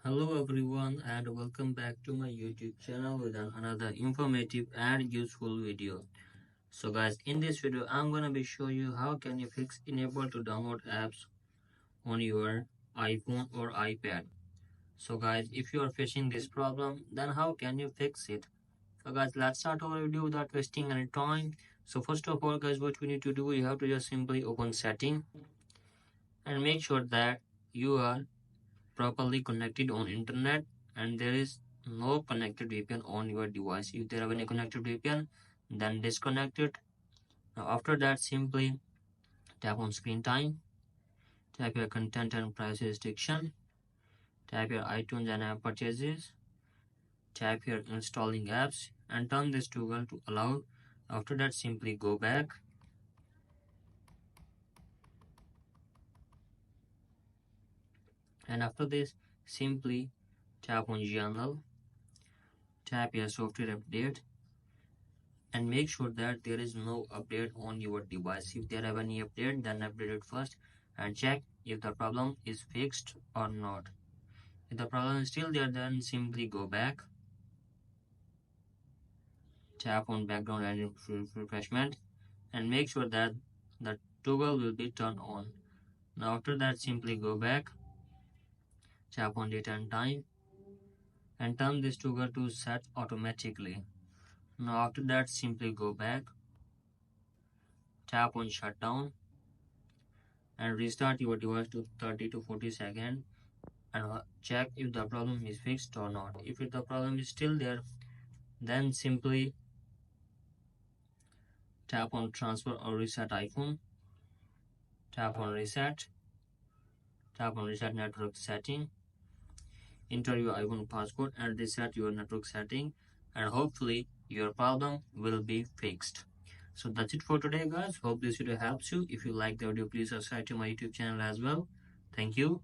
Hello everyone and welcome back to my YouTube channel with another informative and useful video. So guys, in this video I'm gonna be showing you how can you fix enable to download apps on your iPhone or iPad. So guys, if you are facing this problem, then how can you fix it? So guys, let's start our video without wasting any time. So first of all guys, what we need to do, you have to just simply open setting and make sure that you are properly connected on internet and there is no connected VPN on your device. If there have any connected VPN, then disconnect it. Now after that, simply tap on screen time, tap your content and price restriction, tap your iTunes and app purchases, tap your installing apps and turn this toggle to allow. After that, simply go back and after this simply tap on general, tap your software update and make sure that there is no update on your device. If there have any update, then update it first and check if the problem is fixed or not. If the problem is still there, then simply go back, tap on background and refreshment and make sure that the toggle will be turned on. Now after that, simply go back, tap on date and time and turn this toggle to set automatically. Now after that, simply go back, tap on shutdown and restart your device to 30 to 40 seconds and check if the problem is fixed or not. If the problem is still there, then simply tap on transfer or reset iPhone, tap on reset, tap on reset network setting, enter your iPhone passcode and reset your network setting and hopefully your problem will be fixed. So that's it for today guys. Hope this video helps you. If you like the video, please subscribe to my YouTube channel as well. Thank you.